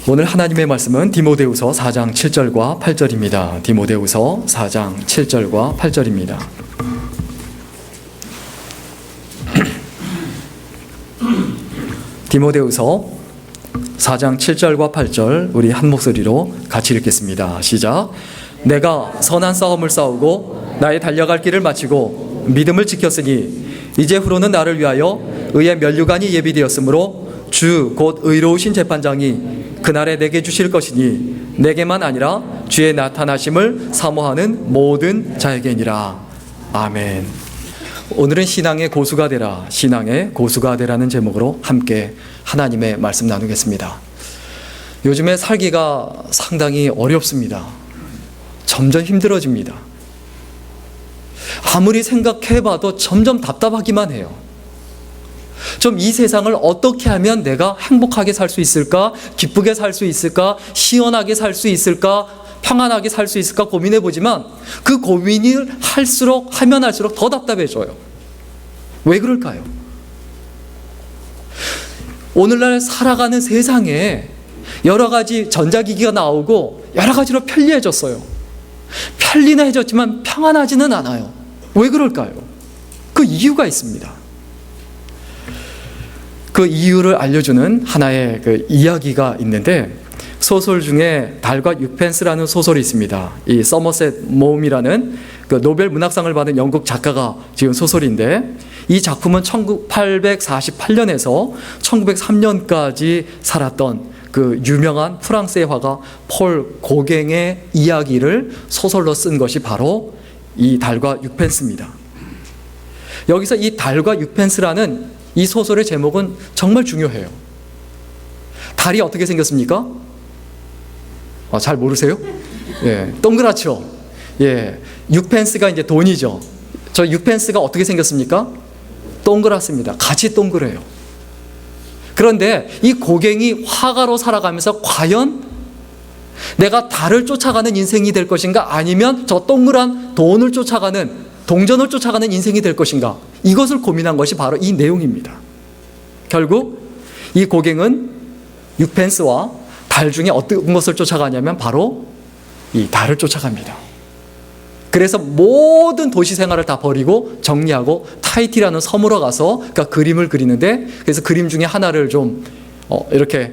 오늘 하나님의 말씀은 디모데후서 4장 7절과 8절입니다. 디모데후서 4장 7절과 8절입니다. 디모데후서 4장 7절과 8절 우리 한 목소리로 같이 읽겠습니다. 시작. 내가 선한 싸움을 싸우고 나의 달려갈 길을 마치고 믿음을 지켰으니 이제후로는 나를 위하여 의의 면류관이 예비되었으므로 주 곧 의로우신 재판장이 그날에 내게 주실 것이니 내게만 아니라 주의 나타나심을 사모하는 모든 자에게니라. 아멘. 오늘은 신앙의 고수가 되라, 신앙의 고수가 되라는 제목으로 함께 하나님의 말씀 나누겠습니다. 요즘에 살기가 상당히 어렵습니다. 점점 힘들어집니다. 아무리 생각해봐도 점점 답답하기만 해요. 좀 이 세상을 어떻게 하면 내가 행복하게 살 수 있을까? 기쁘게 살 수 있을까? 시원하게 살 수 있을까? 평안하게 살 수 있을까? 고민해보지만 그 고민을 하면 할수록 더 답답해져요. 왜 그럴까요? 오늘날 살아가는 세상에 여러 가지 전자기기가 나오고 여러 가지로 편리해졌어요. 편리는 해졌지만 평안하지는 않아요. 왜 그럴까요? 그 이유가 있습니다. 그 이유를 알려주는 하나의 그 이야기가 있는데, 소설 중에 달과 6펜스라는 소설이 있습니다. 이 서머셋 모음이라는 그 노벨 문학상을 받은 영국 작가가 지은 소설인데, 이 작품은 1848년에서 1903년까지 살았던 그 유명한 프랑스의 화가 폴 고갱의 이야기를 소설로 쓴 것이 바로 이 달과 6펜스입니다. 여기서 이 달과 6펜스라는 이 소설의 제목은 정말 중요해요. 달이 어떻게 생겼습니까? 잘 모르세요? 예, 동그랗죠? 예, 6펜스가 이제 돈이죠. 저 6펜스가 어떻게 생겼습니까? 동그랗습니다. 같이 동그래요. 그런데 이 고갱이 화가로 살아가면서 과연 내가 달을 쫓아가는 인생이 될 것인가? 아니면 저 동그란 돈을 쫓아가는, 동전을 쫓아가는 인생이 될 것인가? 이것을 고민한 것이 바로 이 내용입니다. 결국 이 고갱은 6펜스와 달 중에 어떤 것을 쫓아가냐면 바로 이 달을 쫓아갑니다. 그래서 모든 도시 생활을 다 버리고 정리하고 타히티라는 섬으로 가서 그러니까 그림을 그리는데, 그래서 그림 중에 하나를 좀 이렇게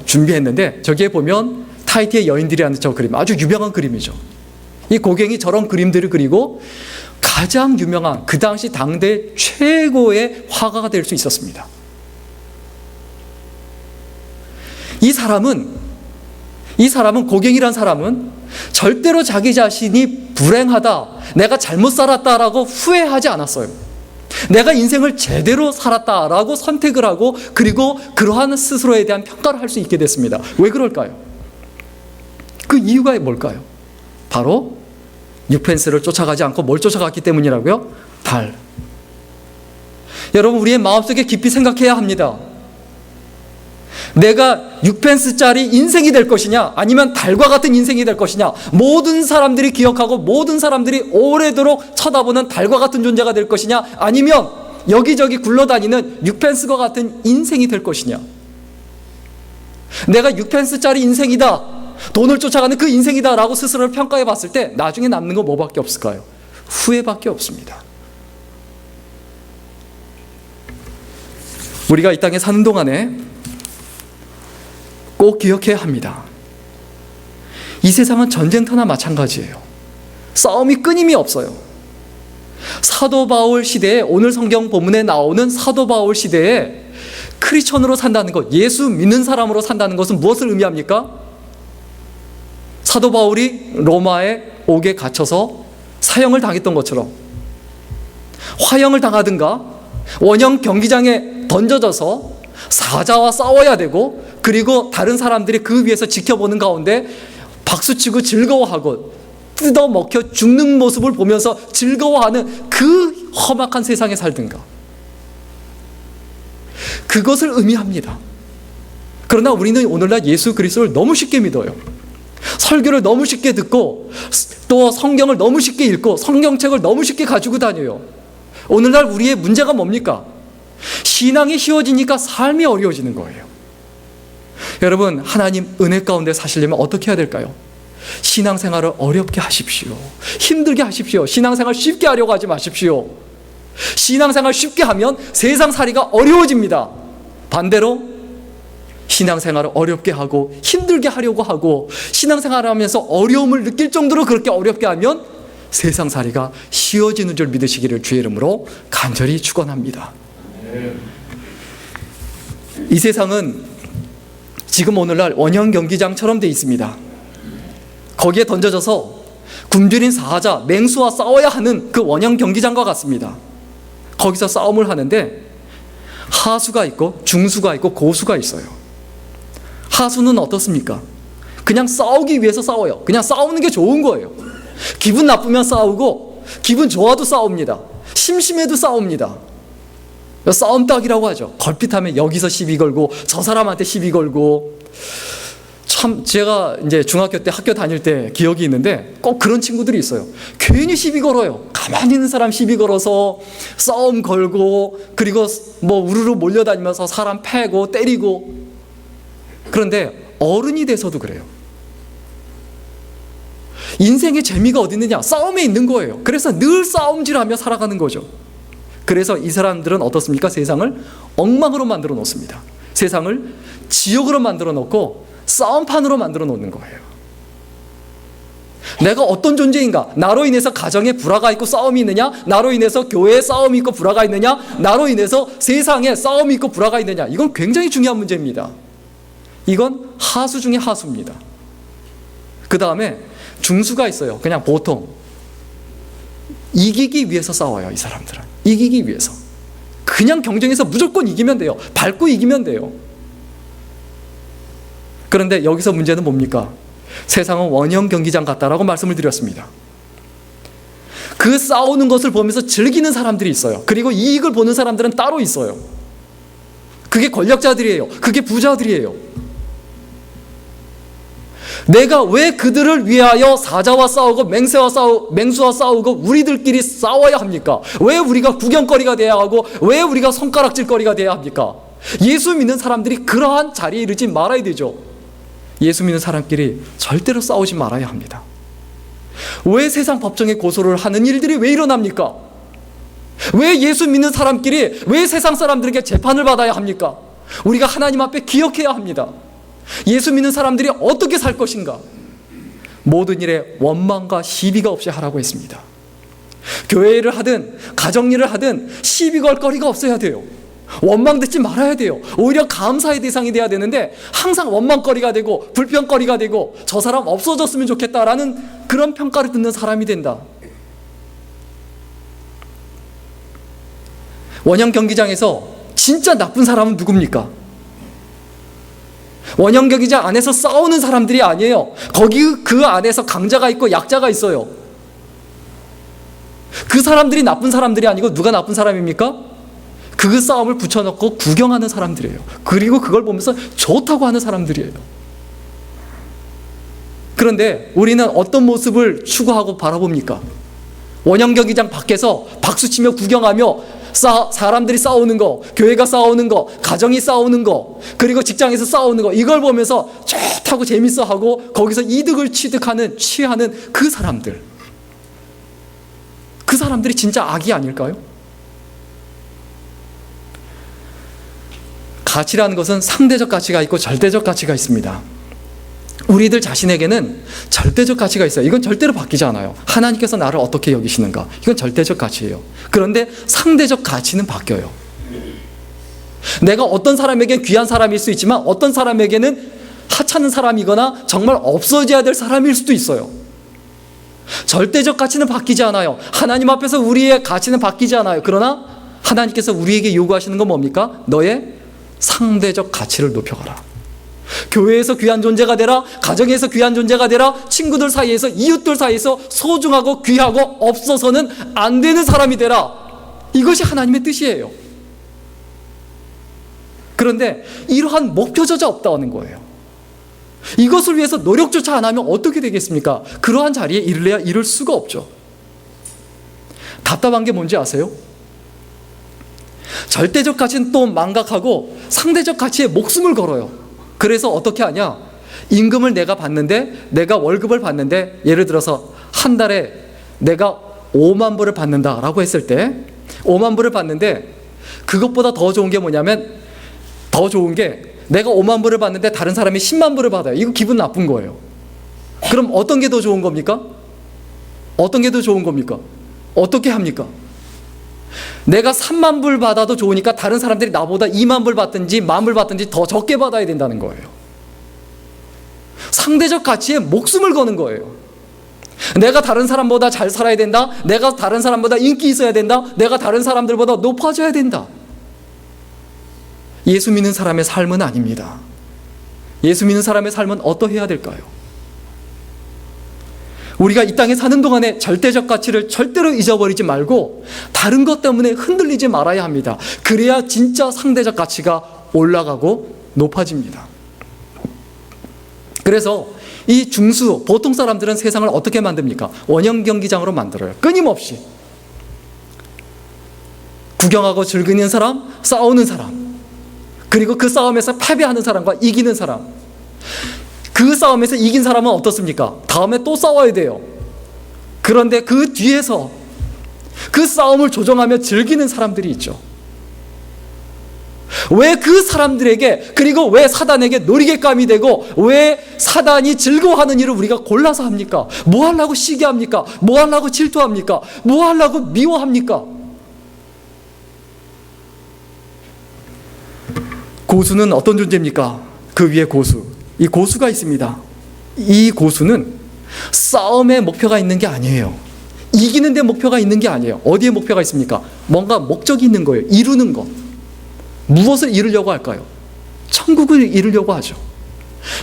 준비했는데, 저기에 보면 타히티의 여인들이라는 저 그림, 아주 유명한 그림이죠. 이 고갱이 저런 그림들을 그리고 가장 유명한, 그 당시 당대 최고의 화가가 될 수 있었습니다. 이 사람은 고갱이란 사람은 절대로 자기 자신이 불행하다, 내가 잘못 살았다라고 후회하지 않았어요. 내가 인생을 제대로 살았다라고 선택을 하고, 그리고 그러한 스스로에 대한 평가를 할 수 있게 됐습니다. 왜 그럴까요? 그 이유가 뭘까요? 바로 6펜스를 쫓아가지 않고 뭘 쫓아갔기 때문이라고요? 달. 여러분, 우리의 마음속에 깊이 생각해야 합니다. 내가 6펜스짜리 인생이 될 것이냐, 아니면 달과 같은 인생이 될 것이냐. 모든 사람들이 기억하고 모든 사람들이 오래도록 쳐다보는 달과 같은 존재가 될 것이냐, 아니면 여기저기 굴러다니는 6펜스와 같은 인생이 될 것이냐. 내가 6펜스짜리 인생이다, 돈을 쫓아가는 그 인생이다 라고 스스로를 평가해 봤을 때 나중에 남는 건 뭐밖에 없을까요? 후회밖에 없습니다. 우리가 이 땅에 사는 동안에 꼭 기억해야 합니다. 이 세상은 전쟁터나 마찬가지예요. 싸움이 끊임이 없어요. 사도 바울 시대에, 오늘 성경 본문에 나오는 사도 바울 시대에 크리스천으로 산다는 것, 예수 믿는 사람으로 산다는 것은 무엇을 의미합니까? 사도 바울이 로마의 옥에 갇혀서 사형을 당했던 것처럼, 화형을 당하든가 원형 경기장에 던져져서 사자와 싸워야 되고, 그리고 다른 사람들이 그 위에서 지켜보는 가운데 박수치고 즐거워하고 뜯어먹혀 죽는 모습을 보면서 즐거워하는 그 험악한 세상에 살든가, 그것을 의미합니다. 그러나 우리는 오늘날 예수 그리스도를 너무 쉽게 믿어요. 설교를 너무 쉽게 듣고, 또 성경을 너무 쉽게 읽고, 성경책을 너무 쉽게 가지고 다녀요. 오늘날 우리의 문제가 뭡니까? 신앙이 쉬워지니까 삶이 어려워지는 거예요. 여러분, 하나님 은혜 가운데 사시려면 어떻게 해야 될까요? 신앙생활을 어렵게 하십시오. 힘들게 하십시오. 신앙생활 쉽게 하려고 하지 마십시오. 신앙생활 쉽게 하면 세상살이가 어려워집니다. 반대로 신앙생활을 어렵게 하고 힘들게 하려고 하고 신앙생활을 하면서 어려움을 느낄 정도로 그렇게 어렵게 하면 세상살이가 쉬워지는 줄 믿으시기를 주의 이름으로 간절히 축원합니다. 이 세상은 지금 오늘날 원형 경기장처럼 돼 있습니다. 거기에 던져져서 굶주린 사자, 맹수와 싸워야 하는 그 원형 경기장과 같습니다. 거기서 싸움을 하는데 하수가 있고 중수가 있고 고수가 있어요. 하수는 어떻습니까? 그냥 싸우기 위해서 싸워요. 그냥 싸우는 게 좋은 거예요. 기분 나쁘면 싸우고 기분 좋아도 싸웁니다. 심심해도 싸웁니다. 싸움 따기라고 하죠. 걸핏하면 여기서 시비 걸고 저 사람한테 시비 걸고. 참 제가 이제 중학교 때 학교 다닐 때 기억이 있는데 꼭 그런 친구들이 있어요. 괜히 시비 걸어요. 가만히 있는 사람 시비 걸어서 싸움 걸고 그리고 뭐 우르르 몰려다니면서 사람 패고 때리고. 그런데 어른이 돼서도 그래요. 인생의 재미가 어디 있느냐? 싸움에 있는 거예요. 그래서 늘 싸움질하며 살아가는 거죠. 그래서 이 사람들은 어떻습니까? 세상을 엉망으로 만들어 놓습니다. 세상을 지옥으로 만들어 놓고 싸움판으로 만들어 놓는 거예요. 내가 어떤 존재인가? 나로 인해서 가정에 불화가 있고 싸움이 있느냐? 나로 인해서 교회에 싸움이 있고 불화가 있느냐? 나로 인해서 세상에 싸움이 있고 불화가 있느냐? 이건 굉장히 중요한 문제입니다. 이건 하수 중에 하수입니다. 그 다음에 중수가 있어요. 그냥 보통 이기기 위해서 싸워요. 이 사람들은 이기기 위해서 그냥 경쟁에서 무조건 이기면 돼요. 밟고 이기면 돼요. 그런데 여기서 문제는 뭡니까? 세상은 원형 경기장 같다라고 말씀을 드렸습니다. 그 싸우는 것을 보면서 즐기는 사람들이 있어요. 그리고 이익을 보는 사람들은 따로 있어요. 그게 권력자들이에요. 그게 부자들이에요. 내가 왜 그들을 위하여 사자와 싸우고 맹수와 싸우고 우리들끼리 싸워야 합니까? 왜 우리가 구경거리가 돼야 하고 왜 우리가 손가락질거리가 돼야 합니까? 예수 믿는 사람들이 그러한 자리에 이르지 말아야 되죠. 예수 믿는 사람끼리 절대로 싸우지 말아야 합니다. 왜 세상 법정에 고소를 하는 일들이 왜 일어납니까? 왜 예수 믿는 사람끼리 왜 세상 사람들에게 재판을 받아야 합니까? 우리가 하나님 앞에 기억해야 합니다. 예수 믿는 사람들이 어떻게 살 것인가? 모든 일에 원망과 시비가 없이 하라고 했습니다. 교회 일을 하든 가정일을 하든 시비 걸 거리가 없어야 돼요. 원망 듣지 말아야 돼요. 오히려 감사의 대상이 돼야 되는데 항상 원망거리가 되고 불평거리가 되고 저 사람 없어졌으면 좋겠다라는 그런 평가를 듣는 사람이 된다. 원형 경기장에서 진짜 나쁜 사람은 누굽니까? 원형 경기장 안에서 싸우는 사람들이 아니에요. 거기 그 안에서 강자가 있고 약자가 있어요. 그 사람들이 나쁜 사람들이 아니고 누가 나쁜 사람입니까? 그 싸움을 붙여놓고 구경하는 사람들이에요. 그리고 그걸 보면서 좋다고 하는 사람들이에요. 그런데 우리는 어떤 모습을 추구하고 바라봅니까? 원형 경기장 밖에서 박수치며 구경하며 사람들이 싸우는 거, 교회가 싸우는 거, 가정이 싸우는 거, 그리고 직장에서 싸우는 거, 이걸 보면서 좋다고 재밌어하고 거기서 이득을 취하는 그 사람들. 그 사람들이 진짜 악이 아닐까요? 가치라는 것은 상대적 가치가 있고 절대적 가치가 있습니다. 우리들 자신에게는 절대적 가치가 있어요. 이건 절대로 바뀌지 않아요. 하나님께서 나를 어떻게 여기시는가? 이건 절대적 가치예요. 그런데 상대적 가치는 바뀌어요. 내가 어떤 사람에겐 귀한 사람일 수 있지만 어떤 사람에게는 하찮은 사람이거나 정말 없어져야 될 사람일 수도 있어요. 절대적 가치는 바뀌지 않아요. 하나님 앞에서 우리의 가치는 바뀌지 않아요. 그러나 하나님께서 우리에게 요구하시는 건 뭡니까? 너의 상대적 가치를 높여가라. 교회에서 귀한 존재가 되라. 가정에서 귀한 존재가 되라. 친구들 사이에서, 이웃들 사이에서 소중하고 귀하고 없어서는 안 되는 사람이 되라. 이것이 하나님의 뜻이에요. 그런데 이러한 목표조차 없다는 거예요. 이것을 위해서 노력조차 안 하면 어떻게 되겠습니까? 그러한 자리에 이르려야 이룰 수가 없죠. 답답한 게 뭔지 아세요? 절대적 가치는 또 망각하고 상대적 가치에 목숨을 걸어요. 그래서 어떻게 하냐? 임금을 내가 받는데, 내가 월급을 받는데, 예를 들어서 한 달에 내가 5만 불을 받는다라고 했을 때 5만 불을 받는데, 그것보다 더 좋은 게 뭐냐면, 더 좋은 게 내가 5만 불을 받는데 다른 사람이 10만 불을 받아요. 이거 기분 나쁜 거예요. 그럼 어떤 게 더 좋은 겁니까? 어떤 게 더 좋은 겁니까? 어떻게 합니까? 내가 3만 불 받아도 좋으니까 다른 사람들이 나보다 2만 불 받든지 1만 불 받든지 더 적게 받아야 된다는 거예요. 상대적 가치에 목숨을 거는 거예요. 내가 다른 사람보다 잘 살아야 된다. 내가 다른 사람보다 인기 있어야 된다. 내가 다른 사람들보다 높아져야 된다. 예수 믿는 사람의 삶은 아닙니다. 예수 믿는 사람의 삶은 어떠해야 될까요? 우리가 이 땅에 사는 동안에 절대적 가치를 절대로 잊어버리지 말고 다른 것 때문에 흔들리지 말아야 합니다. 그래야 진짜 상대적 가치가 올라가고 높아집니다. 그래서 이 중수, 보통 사람들은 세상을 어떻게 만듭니까? 원형 경기장으로 만들어요. 끊임없이. 구경하고 즐기는 사람, 싸우는 사람, 그리고 그 싸움에서 패배하는 사람과 이기는 사람. 그 싸움에서 이긴 사람은 어떻습니까? 다음에 또 싸워야 돼요. 그런데 그 뒤에서 그 싸움을 조종하며 즐기는 사람들이 있죠. 왜 그 사람들에게, 그리고 왜 사단에게 놀이개감이 되고 왜 사단이 즐거워하는 일을 우리가 골라서 합니까? 뭐 하려고 시기합니까? 뭐 하려고 질투합니까? 뭐 하려고 미워합니까? 고수는 어떤 존재입니까? 그 위에 고수. 이 고수가 있습니다. 이 고수는 싸움에 목표가 있는 게 아니에요. 이기는 데 목표가 있는 게 아니에요. 어디에 목표가 있습니까? 뭔가 목적이 있는 거예요. 이루는 것. 무엇을 이루려고 할까요? 천국을 이루려고 하죠.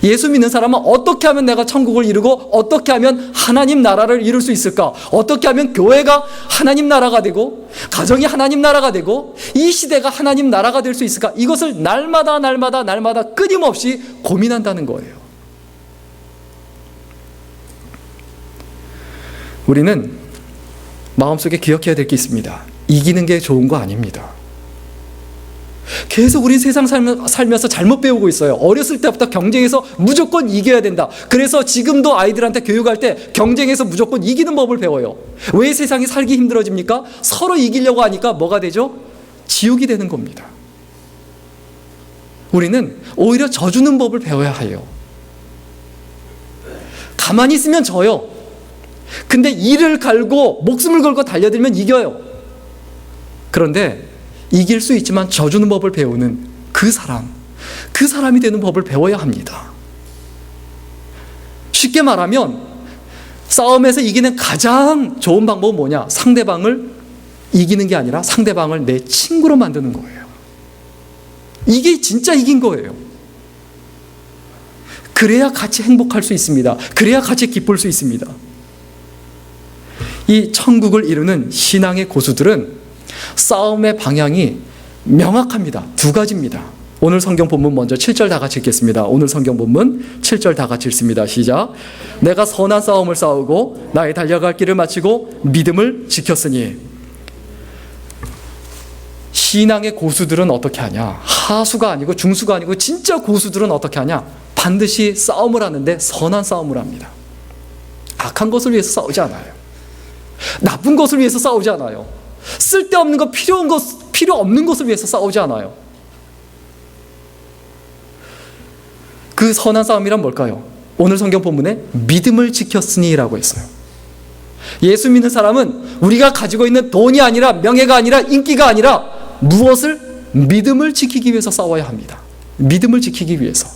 예수 믿는 사람은 어떻게 하면 내가 천국을 이루고 어떻게 하면 하나님 나라를 이룰 수 있을까? 어떻게 하면 교회가 하나님 나라가 되고 가정이 하나님 나라가 되고 이 시대가 하나님 나라가 될 수 있을까? 이것을 날마다 끊임없이 고민한다는 거예요. 우리는 마음속에 기억해야 될 게 있습니다. 이기는 게 좋은 거 아닙니다. 계속 우리 세상 살면서 잘못 배우고 있어요. 어렸을 때부터 경쟁에서 무조건 이겨야 된다. 그래서 지금도 아이들한테 교육할 때 경쟁에서 무조건 이기는 법을 배워요. 왜 세상이 살기 힘들어집니까? 서로 이기려고 하니까 뭐가 되죠? 지옥이 되는 겁니다. 우리는 오히려 져주는 법을 배워야 해요. 가만히 있으면 져요. 근데 이를 갈고 목숨을 걸고 달려들면 이겨요. 그런데 이길 수 있지만 져주는 법을 배우는 그 사람이 되는 법을 배워야 합니다. 쉽게 말하면 싸움에서 이기는 가장 좋은 방법은 뭐냐? 상대방을 이기는 게 아니라 상대방을 내 친구로 만드는 거예요. 이게 진짜 이긴 거예요. 그래야 같이 행복할 수 있습니다. 그래야 같이 기쁠 수 있습니다. 이 천국을 이루는 신앙의 고수들은 싸움의 방향이 명확합니다. 두 가지입니다. 오늘 성경 본문 먼저 7절 다 같이 읽겠습니다. 오늘 성경 본문 7절 다 같이 읽습니다. 시작. 내가 선한 싸움을 싸우고 나의 달려갈 길을 마치고 믿음을 지켰으니. 신앙의 고수들은 어떻게 하냐? 하수가 아니고 중수가 아니고 진짜 고수들은 어떻게 하냐? 반드시 싸움을 하는데 선한 싸움을 합니다. 악한 것을 위해서 싸우지 않아요. 나쁜 것을 위해서 싸우지 않아요. 쓸데없는 것, 필요 없는 것을 위해서 싸우지 않아요. 그 선한 싸움이란 뭘까요? 오늘 성경 본문에 믿음을 지켰으니라고 했어요. 예수 믿는 사람은 우리가 가지고 있는 돈이 아니라 명예가 아니라 인기가 아니라 무엇을? 믿음을 지키기 위해서 싸워야 합니다. 믿음을 지키기 위해서.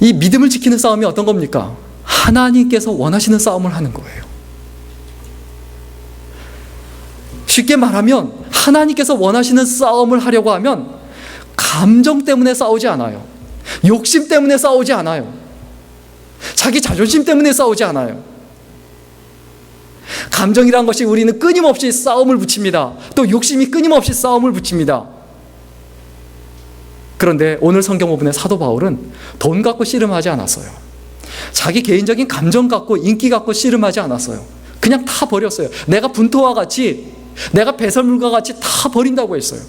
이 믿음을 지키는 싸움이 어떤 겁니까? 하나님께서 원하시는 싸움을 하는 거예요. 쉽게 말하면 하나님께서 원하시는 싸움을 하려고 하면 감정 때문에 싸우지 않아요. 욕심 때문에 싸우지 않아요. 자기 자존심 때문에 싸우지 않아요. 감정이란 것이 우리는 끊임없이 싸움을 붙입니다. 또 욕심이 끊임없이 싸움을 붙입니다. 그런데 오늘 성경 부분의 사도 바울은 돈 갖고 씨름하지 않았어요. 자기 개인적인 감정 갖고 인기 갖고 씨름하지 않았어요. 그냥 다 버렸어요. 내가 분토와 같이, 내가 배설물과 같이 다 버린다고 했어요.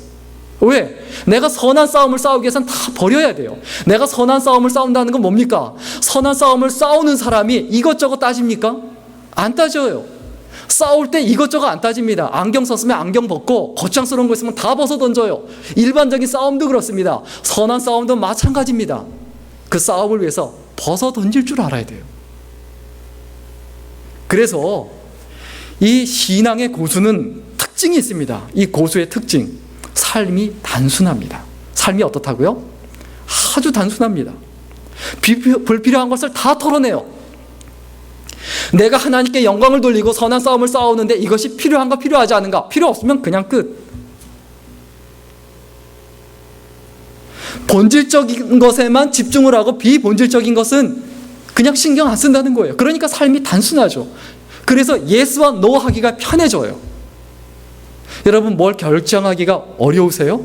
왜? 내가 선한 싸움을 싸우기 위해서는 다 버려야 돼요. 내가 선한 싸움을 싸운다는 건 뭡니까? 선한 싸움을 싸우는 사람이 이것저것 따집니까? 안 따져요. 싸울 때 이것저것 안 따집니다. 안경 썼으면 안경 벗고, 거창스러운 거 있으면 다 벗어 던져요. 일반적인 싸움도 그렇습니다. 선한 싸움도 마찬가지입니다. 그 싸움을 위해서 벗어 던질 줄 알아야 돼요. 그래서 이 신앙의 고수는 특징이 있습니다. 이 고수의 특징, 삶이 단순합니다. 삶이 어떻다고요? 아주 단순합니다. 불필요한 것을 다 털어내요. 내가 하나님께 영광을 돌리고 선한 싸움을 싸우는데 이것이 필요한가 필요하지 않은가? 필요 없으면 그냥 끝. 본질적인 것에만 집중을 하고 비본질적인 것은 그냥 신경 안 쓴다는 거예요. 그러니까 삶이 단순하죠. 그래서 예스와 노 하기가 편해져요. 여러분, 뭘 결정하기가 어려우세요?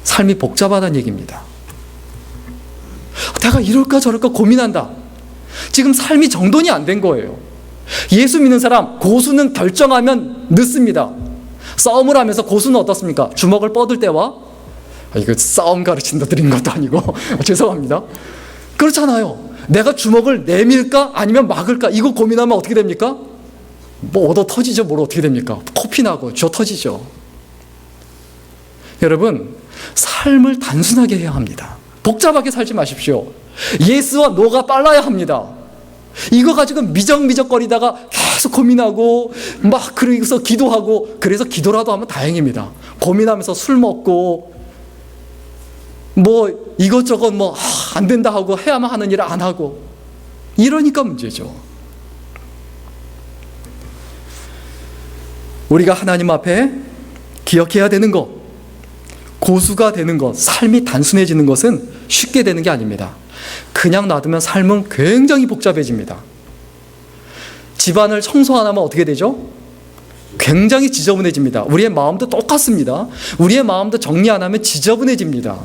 삶이 복잡하다는 얘기입니다. 내가 이럴까 저럴까 고민한다. 지금 삶이 정돈이 안 된 거예요. 예수 믿는 사람, 고수는 결정하면 늦습니다. 싸움을 하면서 고수는 어떻습니까? 주먹을 뻗을 때와, 이거 싸움 가르친다 드린 것도 아니고 죄송합니다. 그렇잖아요. 내가 주먹을 내밀까 아니면 막을까 이거 고민하면 어떻게 됩니까? 뭐 얻어 터지죠. 뭘 어떻게 됩니까? 코피 나고 쥐어 터지죠. 여러분, 삶을 단순하게 해야 합니다. 복잡하게 살지 마십시오. 예스와 노가 빨라야 합니다. 이거 가지고 미적미적거리다가 계속 고민하고 막 그러고서 기도하고, 그래서 기도라도 하면 다행입니다. 고민하면서 술 먹고 뭐 이것저것 뭐 안 된다 하고 해야만 하는 일을 안 하고 이러니까 문제죠. 우리가 하나님 앞에 기억해야 되는 것, 고수가 되는 것, 삶이 단순해지는 것은 쉽게 되는 게 아닙니다. 그냥 놔두면 삶은 굉장히 복잡해집니다. 집안을 청소 안 하면 어떻게 되죠? 굉장히 지저분해집니다. 우리의 마음도 똑같습니다. 우리의 마음도 정리 안 하면 지저분해집니다.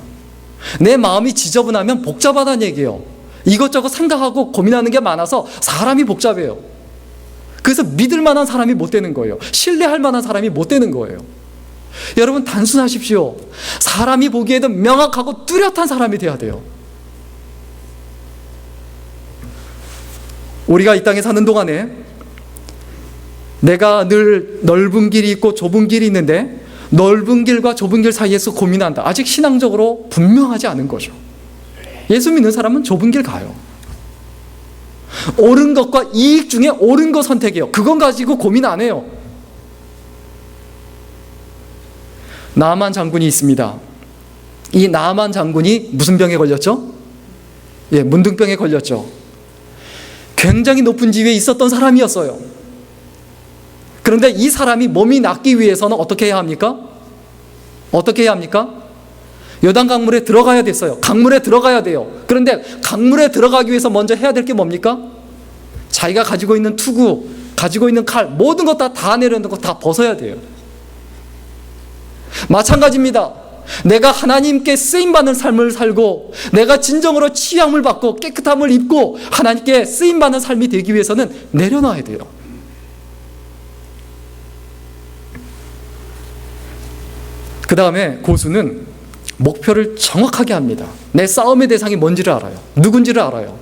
내 마음이 지저분하면 복잡하다는 얘기예요. 이것저것 생각하고 고민하는 게 많아서 사람이 복잡해요. 그래서 믿을 만한 사람이 못 되는 거예요. 신뢰할 만한 사람이 못 되는 거예요. 여러분, 단순하십시오. 사람이 보기에도 명확하고 뚜렷한 사람이 돼야 돼요. 우리가 이 땅에 사는 동안에 내가 늘 넓은 길이 있고 좁은 길이 있는데 넓은 길과 좁은 길 사이에서 고민한다. 아직 신앙적으로 분명하지 않은 거죠. 예수 믿는 사람은 좁은 길 가요. 옳은 것과 이익 중에 옳은 거 선택해요. 그건 가지고 고민 안 해요. 나만 장군이 있습니다. 이 나만 장군이 무슨 병에 걸렸죠? 문둥병에 걸렸죠. 굉장히 높은 지위에 있었던 사람이었어요. 그런데 이 사람이 몸이 낫기 위해서는 어떻게 해야 합니까? 어떻게 해야 합니까? 요단 강물에 들어가야 됐어요. 강물에 들어가야 돼요. 그런데 강물에 들어가기 위해서 먼저 해야 될 게 뭡니까? 자기가 가지고 있는 투구, 가지고 있는 칼, 모든 것 다 내려놓는 거 다 벗어야 돼요. 마찬가지입니다. 내가 하나님께 쓰임받는 삶을 살고 내가 진정으로 취함을 받고 깨끗함을 입고 하나님께 쓰임받는 삶이 되기 위해서는 내려놔야 돼요. 그 다음에 고수는 목표를 정확하게 합니다. 내 싸움의 대상이 뭔지를 알아요. 누군지를 알아요.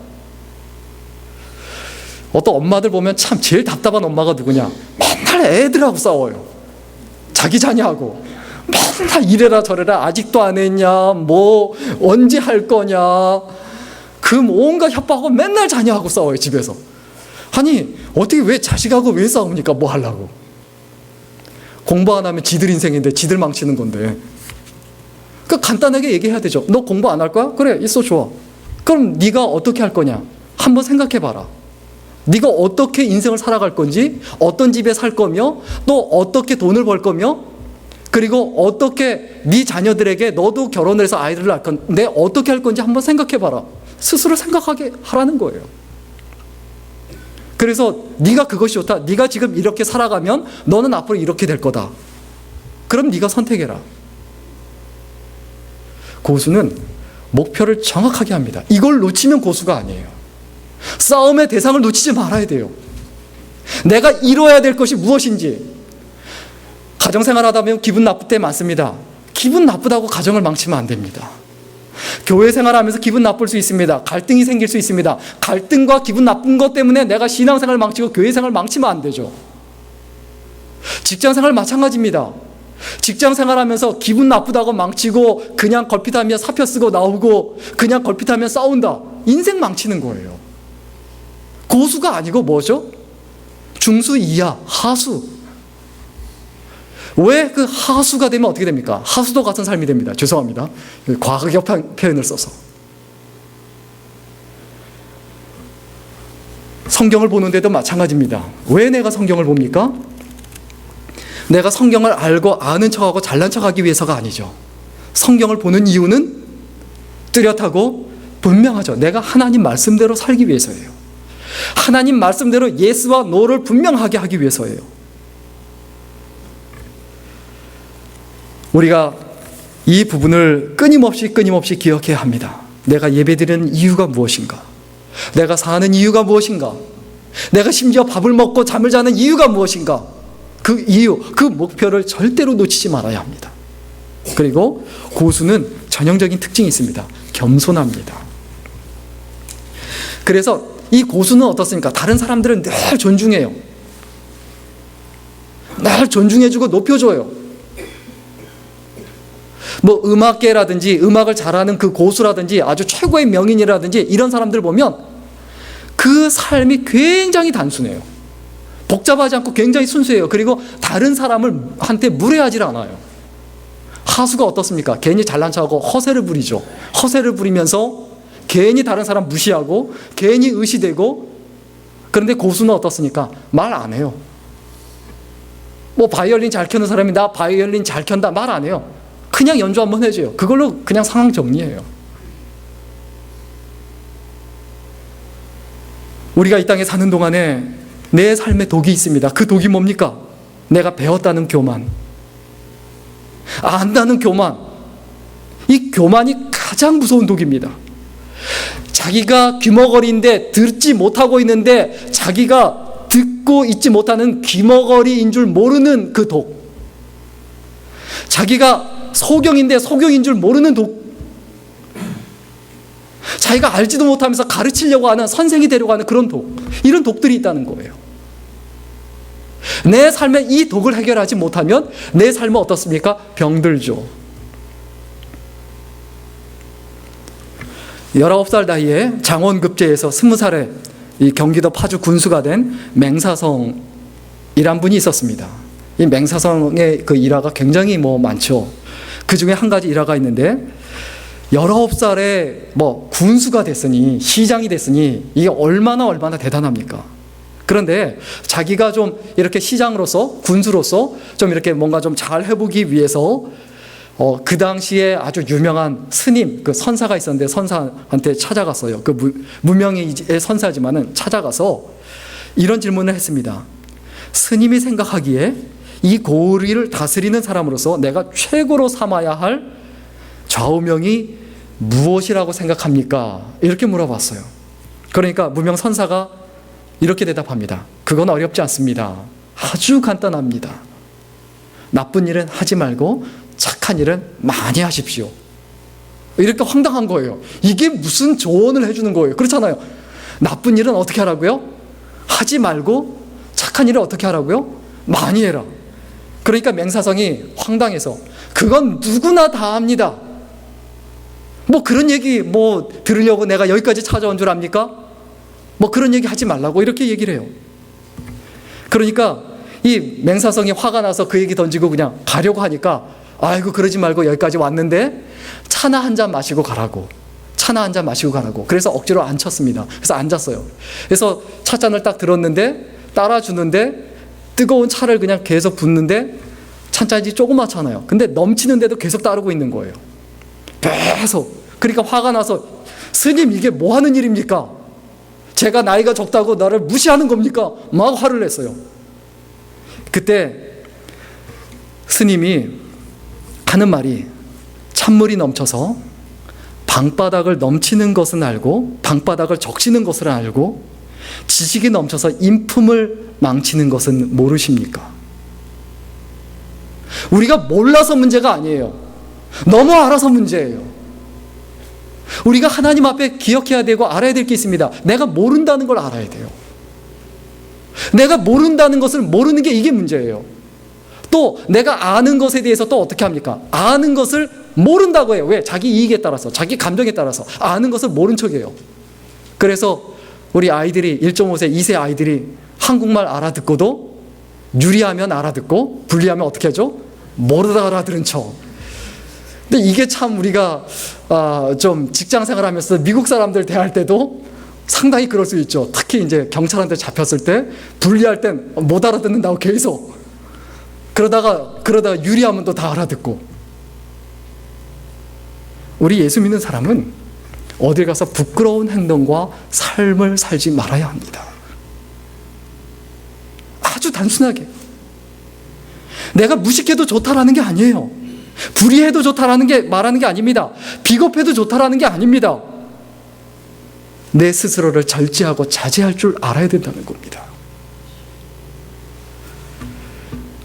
어떤 엄마들 보면 참 제일 답답한 엄마가 누구냐? 맨날 애들하고 싸워요. 자기 자녀하고 맨날 이래라 저래라, 아직도 안 했냐, 뭐 언제 할 거냐, 그 온갖 협박하고 맨날 자녀하고 싸워요. 집에서. 아니 어떻게, 왜 자식하고 왜 싸웁니까? 뭐 하려고. 공부 안 하면 지들 인생인데 지들 망치는 건데. 그 간단하게 얘기해야 되죠. 너 공부 안 할 거야? 그래, 있어, 좋아. 그럼 네가 어떻게 할 거냐? 한번 생각해 봐라. 네가 어떻게 인생을 살아갈 건지, 어떤 집에 살 거며, 또 어떻게 돈을 벌 거며, 그리고 어떻게 네 자녀들에게 너도 결혼을 해서 아이들을 낳을 건데 어떻게 할 건지 한번 생각해 봐라. 스스로 생각하게 하라는 거예요. 그래서 네가 그것이 좋다. 네가 지금 이렇게 살아가면 너는 앞으로 이렇게 될 거다. 그럼 네가 선택해라. 고수는 목표를 정확하게 합니다. 이걸 놓치면 고수가 아니에요. 싸움의 대상을 놓치지 말아야 돼요. 내가 이뤄야 될 것이 무엇인지. 가정생활 하다 보면 기분 나쁠 때 많습니다. 기분 나쁘다고 가정을 망치면 안 됩니다. 교회 생활하면서 기분 나쁠 수 있습니다. 갈등이 생길 수 있습니다. 갈등과 기분 나쁜 것 때문에 내가 신앙생활 망치고 교회 생활 망치면 안 되죠. 직장생활 마찬가지입니다. 직장생활하면서 기분 나쁘다고 망치고 그냥 걸핏하면 사표 쓰고 나오고 그냥 걸핏하면 싸운다. 인생 망치는 거예요. 고수가 아니고 뭐죠? 중수 이하, 하수. 왜 그 하수가 되면 어떻게 됩니까? 하수도 같은 삶이 됩니다. 죄송합니다. 과학적 표현을 써서. 성경을 보는데도 마찬가지입니다. 왜 내가 성경을 봅니까? 내가 성경을 알고 아는 척하고 잘난 척하기 위해서가 아니죠. 성경을 보는 이유는 뚜렷하고 분명하죠. 내가 하나님 말씀대로 살기 위해서예요. 하나님 말씀대로 예스와 노를 분명하게 하기 위해서예요. 우리가 이 부분을 끊임없이 기억해야 합니다. 내가 예배드리는 이유가 무엇인가? 내가 사는 이유가 무엇인가? 내가 심지어 밥을 먹고 잠을 자는 이유가 무엇인가? 그 이유, 그 목표를 절대로 놓치지 말아야 합니다. 그리고 고수는 전형적인 특징이 있습니다. 겸손합니다. 그래서 이 고수는 어떻습니까? 다른 사람들은 늘 존중해요. 늘 존중해주고 높여줘요. 뭐 음악계라든지 음악을 잘하는 그 고수라든지 아주 최고의 명인이라든지 이런 사람들 보면 그 삶이 굉장히 단순해요. 복잡하지 않고 굉장히 순수해요. 그리고 다른 사람한테 무례하지 않아요. 하수가 어떻습니까? 괜히 잘난 척하고 허세를 부리죠. 허세를 부리면서 괜히 다른 사람 무시하고 괜히 의시되고. 그런데 고수는 어떻습니까? 말 안 해요. 뭐 바이올린 잘 켜는 사람이 나 바이올린 잘 켠다 말 안 해요. 그냥 연주 한번 해줘요. 그걸로 그냥 상황 정리해요. 우리가 이 땅에 사는 동안에 내 삶에 독이 있습니다. 그 독이 뭡니까? 내가 배웠다는 교만, 안다는 교만. 이 교만이 가장 무서운 독입니다. 자기가 귀머거리인데 듣지 못하고 있는데 자기가 듣고 있지 못하는 귀머거리인 줄 모르는 그 독. 자기가 소경인데 소경인 줄 모르는 독. 자기가 알지도 못하면서 가르치려고 하는, 선생이 되려고 하는 그런 독. 이런 독들이 있다는 거예요. 내 삶에 이 독을 해결하지 못하면 내 삶은 어떻습니까? 병들죠. 19살 나이에 장원급제에서 20살에 이 경기도 파주 군수가 된 맹사성이란 분이 있었습니다. 이 맹사성의 그 일화가 굉장히 많죠. 그 중에 한 가지 일화가 있는데 19살에 군수가 됐으니, 시장이 됐으니 이게 얼마나 대단합니까? 그런데 자기가 좀 이렇게 시장으로서, 군수로서 좀 이렇게 뭔가 좀 잘 해보기 위해서 그 당시에 아주 유명한 스님, 그 선사가 있었는데 선사한테 찾아갔어요. 그 무명의 선사지만은 찾아가서 이런 질문을 했습니다. 스님이 생각하기에 이 고을을 다스리는 사람으로서 내가 최고로 삼아야 할 좌우명이 무엇이라고 생각합니까? 이렇게 물어봤어요. 그러니까 무명 선사가 이렇게 대답합니다. 그건 어렵지 않습니다. 아주 간단합니다. 나쁜 일은 하지 말고 착한 일은 많이 하십시오. 이렇게 황당한 거예요. 이게 무슨 조언을 해주는 거예요? 그렇잖아요. 나쁜 일은 어떻게 하라고요? 하지 말고 착한 일은 어떻게 하라고요? 많이 해라. 그러니까 맹사성이 황당해서 그건 누구나 다 합니다. 그런 얘기 들으려고 내가 여기까지 찾아온 줄 압니까? 그런 얘기 하지 말라고 이렇게 얘기를 해요. 그러니까 이 맹사성이 화가 나서 그 얘기 던지고 그냥 가려고 하니까 아이고 그러지 말고 여기까지 왔는데 차나 한 잔 마시고 가라고. 차나 한 잔 마시고 가라고. 그래서 억지로 앉혔습니다. 그래서 앉았어요. 그래서 찻잔을 딱 들었는데 따라주는데 뜨거운 차를 그냥 계속 붓는데 찬잔이 조그맣잖아요. 근데 넘치는데도 계속 따르고 있는 거예요. 계속. 그러니까 화가 나서 스님 이게 뭐 하는 일입니까? 제가 나이가 적다고 나를 무시하는 겁니까? 막 화를 냈어요. 그때 스님이 하는 말이 찬물이 넘쳐서 방바닥을 넘치는 것은 알고 방바닥을 적시는 것을 알고 지식이 넘쳐서 인품을 망치는 것은 모르십니까? 우리가 몰라서 문제가 아니에요. 너무 알아서 문제예요. 우리가 하나님 앞에 기억해야 되고 알아야 될 게 있습니다. 내가 모른다는 걸 알아야 돼요. 내가 모른다는 것을 모르는 게 이게 문제예요. 또 내가 아는 것에 대해서 또 어떻게 합니까? 아는 것을 모른다고 해요. 왜? 자기 이익에 따라서, 자기 감정에 따라서 아는 것을 모른 척해요. 그래서 우리 아이들이 1.5세, 2세 아이들이 한국말 알아듣고도 유리하면 알아듣고 불리하면 어떻게 하죠? 모르다 알아들은 척. 근데 이게 참 우리가 좀 직장생활 하면서 미국 사람들 대할 때도 상당히 그럴 수 있죠. 특히 이제 경찰한테 잡혔을 때 불리할 땐 못 알아듣는다고 계속 그러다가 유리하면 또 다 알아듣고. 우리 예수 믿는 사람은 어딜 가서 부끄러운 행동과 삶을 살지 말아야 합니다. 아주 단순하게 내가 무식해도 좋다라는 게 아니에요. 불의해도 좋다라는 게 말하는 게 아닙니다. 비겁해도 좋다라는 게 아닙니다. 내 스스로를 절제하고 자제할 줄 알아야 된다는 겁니다.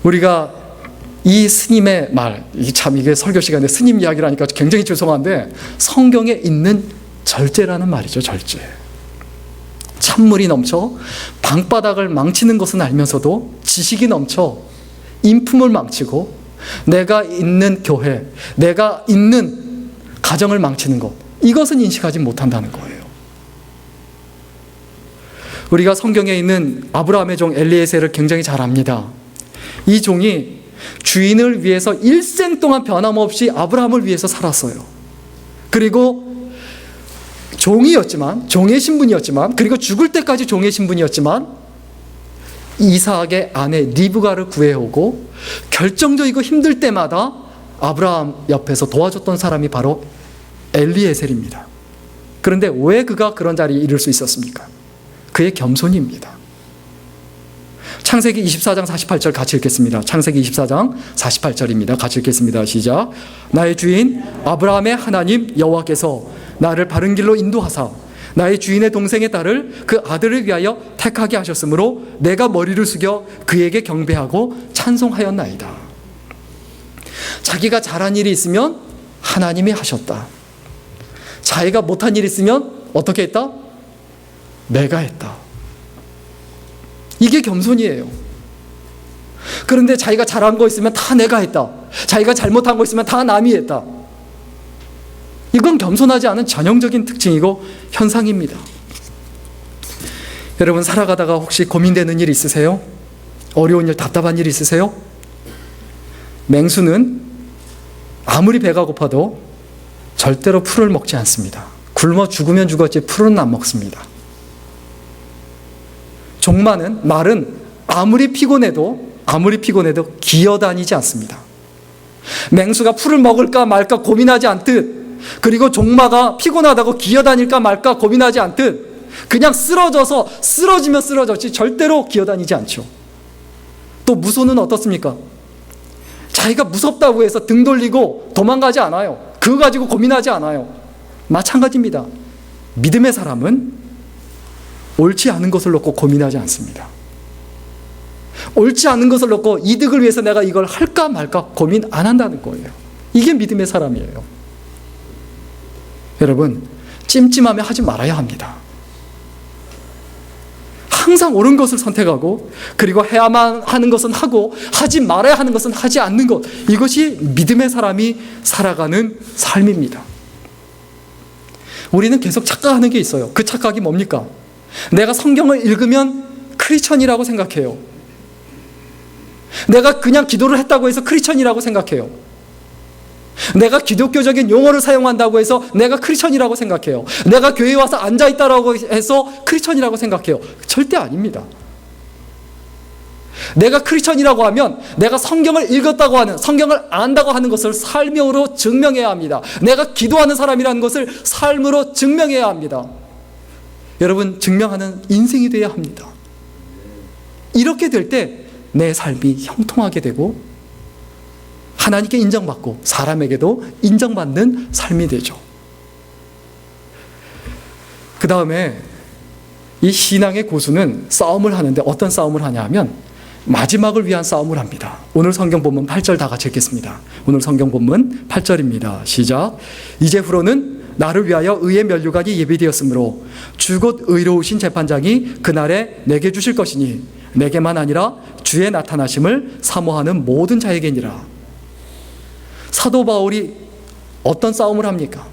우리가 이 스님의 말, 이게 설교 시간에 스님 이야기를 하니까 굉장히 죄송한데 성경에 있는 절제라는 말이죠. 절제. 찬물이 넘쳐 방바닥을 망치는 것은 알면서도 지식이 넘쳐 인품을 망치고 내가 있는 교회, 내가 있는 가정을 망치는 것, 이것은 인식하지 못한다는 거예요. 우리가 성경에 있는 아브라함의 종 엘리에셀을 굉장히 잘 압니다. 이 종이 주인을 위해서 일생 동안 변함없이 아브라함을 위해서 살았어요. 그리고 종의 신분이었지만, 그리고 죽을 때까지 종의 신분이었지만, 이삭의 아내 리브가를 구해오고 결정적이고 힘들 때마다 아브라함 옆에서 도와줬던 사람이 바로 엘리에셀입니다. 그런데 왜 그가 그런 자리에 이를 수 있었습니까? 그의 겸손입니다. 창세기 24장 48절 같이 읽겠습니다. 창세기 24장 48절입니다. 같이 읽겠습니다. 시작. 나의 주인 아브라함의 하나님 여호와께서 나를 바른 길로 인도하사 나의 주인의 동생의 딸을 그 아들을 위하여 택하게 하셨으므로 내가 머리를 숙여 그에게 경배하고 찬송하였나이다. 자기가 잘한 일이 있으면 하나님이 하셨다. 자기가 못한 일이 있으면 어떻게 했다? 내가 했다. 이게 겸손이에요. 그런데 자기가 잘한 거 있으면 다 내가 했다. 자기가 잘못한 거 있으면 다 남이 했다. 이건 겸손하지 않은 전형적인 특징이고 현상입니다. 여러분, 살아가다가 혹시 고민되는 일 있으세요? 어려운 일, 답답한 일 있으세요? 맹수는 아무리 배가 고파도 절대로 풀을 먹지 않습니다. 굶어 죽으면 죽었지 풀은 안 먹습니다. 말은 아무리 피곤해도 기어다니지 않습니다. 맹수가 풀을 먹을까 말까 고민하지 않듯, 그리고 종마가 피곤하다고 기어다닐까 말까 고민하지 않듯 그냥 쓰러지면 쓰러졌지 절대로 기어다니지 않죠. 또 무소는 어떻습니까? 자기가 무섭다고 해서 등 돌리고 도망가지 않아요. 그거 가지고 고민하지 않아요. 마찬가지입니다. 믿음의 사람은 옳지 않은 것을 놓고 고민하지 않습니다. 옳지 않은 것을 놓고 이득을 위해서 내가 이걸 할까 말까 고민 안 한다는 거예요. 이게 믿음의 사람이에요. 여러분, 찜찜하면 하지 말아야 합니다. 항상 옳은 것을 선택하고, 그리고 해야만 하는 것은 하고 하지 말아야 하는 것은 하지 않는 것, 이것이 믿음의 사람이 살아가는 삶입니다. 우리는 계속 착각하는 게 있어요. 그 착각이 뭡니까? 내가 성경을 읽으면 크리스천이라고 생각해요. 내가 그냥 기도를 했다고 해서 크리스천이라고 생각해요. 내가 기독교적인 용어를 사용한다고 해서 내가 크리스천이라고 생각해요. 내가 교회에 와서 앉아있다라고 해서 크리스천이라고 생각해요. 절대 아닙니다. 내가 크리스천이라고 하면 내가 성경을 읽었다고 하는, 성경을 안다고 하는 것을 삶으로 증명해야 합니다. 내가 기도하는 사람이라는 것을 삶으로 증명해야 합니다. 여러분, 증명하는 인생이 되어야 합니다. 이렇게 될 때 내 삶이 형통하게 되고 하나님께 인정받고 사람에게도 인정받는 삶이 되죠. 그 다음에 이 신앙의 고수는 싸움을 하는데 어떤 싸움을 하냐 하면 마지막을 위한 싸움을 합니다. 오늘 성경 본문 8절 다 같이 읽겠습니다. 오늘 성경 본문 8절입니다. 시작. 이제후로는 나를 위하여 의의 면류관이 예비되었으므로 주곧 의로우신 재판장이 그날에 내게 주실 것이니 내게만 아니라 주의 나타나심을 사모하는 모든 자에게니라. 사도 바울이 어떤 싸움을 합니까?